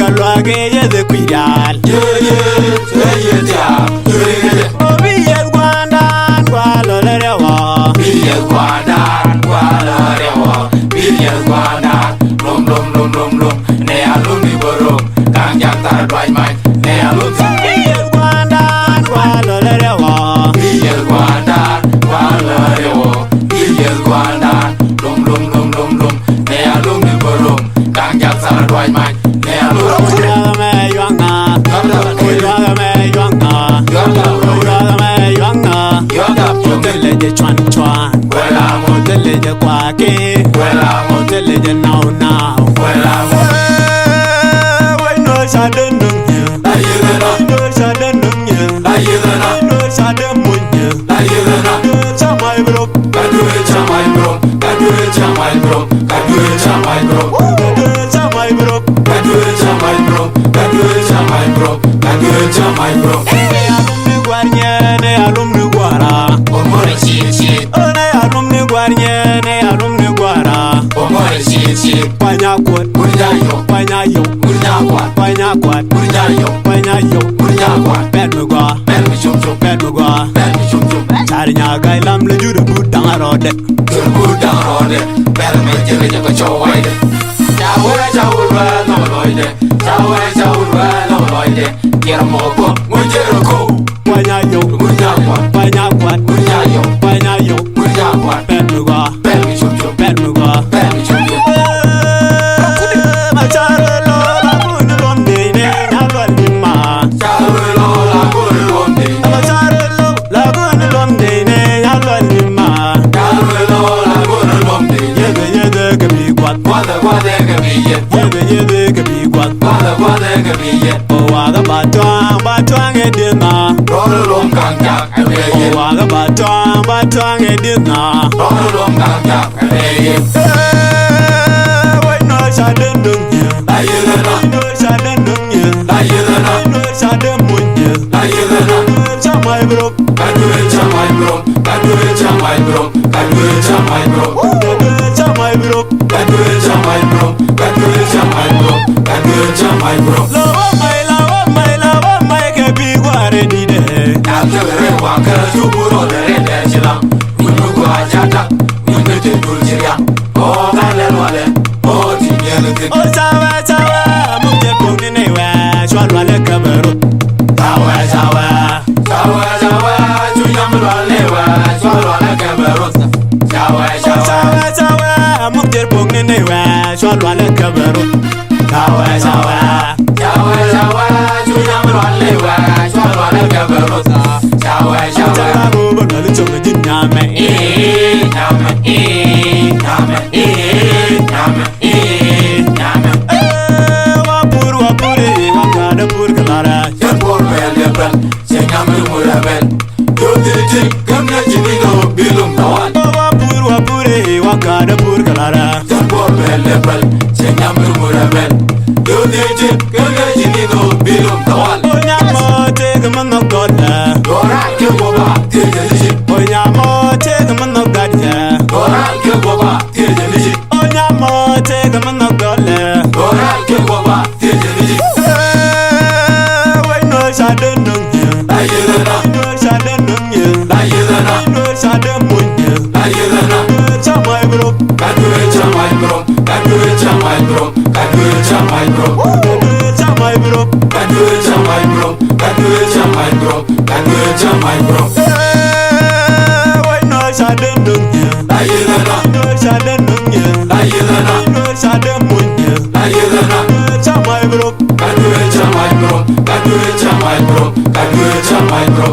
Kalwage ye de kwidal Obi ye gwanda Gwalo lerewa Biye gwanda Gwalo lerewa Biye gwanda Lum lum lum lum lum Ne alum ni borom Kang jantar dwaj mai Ne alum Biye gwanda Gwalo lerewa Biye gwanda Gwalo lerewa Biye gwanda Lum lum lum lum lum Ne alum ni borom Kang jantar dwaj mai Ne alum Chuan chuan, Wela motele de kwake, Wela motele de now now. Wela Why no sudden no sudden no sudden munya. Chamai bro, Chamai bro, chamai bro, chamai bro, chamai bro, chamai bro, chamai bro. Alumni guarnya, ne alumni guara. Omore shit. Ne alumni guarnya, ne alumni guara. Omore shit. Panya kwat, Murjayo, panyayo, murjakwat, panya kwat, murjayo, panyayo, murjakwat. bed mugwa, Ben mi chum chum, bed mugwa. ben mi chum chum. Charinya gai lam le juru budang arode. Turbu download, ben mi jere jeko chowaide. Chawe no loide, chawe no loide. Kira mopo, mujero ko. Panyayo, Murjakwat, panyakwat, murjayo, panyayo, murjakwat. bed mugwa, Ben mi chum chum, bed mugwa. ben mi chum chum. Macharelo la bunu lomde ne nalwali ma. Chawe lo la guru omde, Macharelo la bunu lomde ne nalwali ma. chawe lo la guru omde. Yede kabi kwat, Wada gabiye, yede kabi kwat. wada gabiye. Owaga batwang edina. Rolo lom kangjak, abeye. Owaga batwang edina. Rolo lom kangjak, abeye. Why no sudden dunya? La yelena, No sudden dunya. la yelena, No sudden munya. la yelena. Chamai bro, Kadue chamai bro, kadue chamai bro, kadue chamai bro. chamai bro. Kadue chamai bro, kadue chamai bro, kadue chamai bro. Lawa mai ke bi gware di de. Nakere waka juburo dere dechila, unugu ajata, unete duljiria. Oh galel wale, oh tinyelete. O sawa mukte poni ne wa shwalwa le kameru. Sawa sawa, sawa sawa, chuyamro alewa, swalwa la kabarot. Sawa sawa, Sawa mukte poni ne wa shwalwa le kameru. sawa sawa, sawa sawa, chuyamro alewa, swalwa la kabarot. Sawa sawa. Sawa bo na lu chonga jinya me. Nyame, nyame, nyame, nyame. Wapure wakada pur kalara. Yan por bel, sen nyame murabel. Yo diri gamna jinigo bilum nawan. Wapure wakada pur kalara. Yan por bel, sen nyame murabel. Yo diri gamna jinigo bilum nawan. Onyamo te gamno godla. Dora ke boba tirjelishi. Onyamo te gamno gadja. Dora ke boba tirjelishi. Onyamo te gamno godla. Dora ke boba tirjelishi. Why no sudden dunya? La yelena, No sudden dunya. la yelena, No sudden munya. la yelena. Chamai bro, Kadue chamai bro, kadue chamai bro, kadue chamai bro. chamai bro. Kadue chamai bro, kadue chamai bro, kadue chamai bro. Why no sudden dunya? La yelena, No sudden dunya. la yelena, No sudden munya. la yelena. Chamai bro, Kadue chamai bro, kadue chamai bro, kadue chamai bro.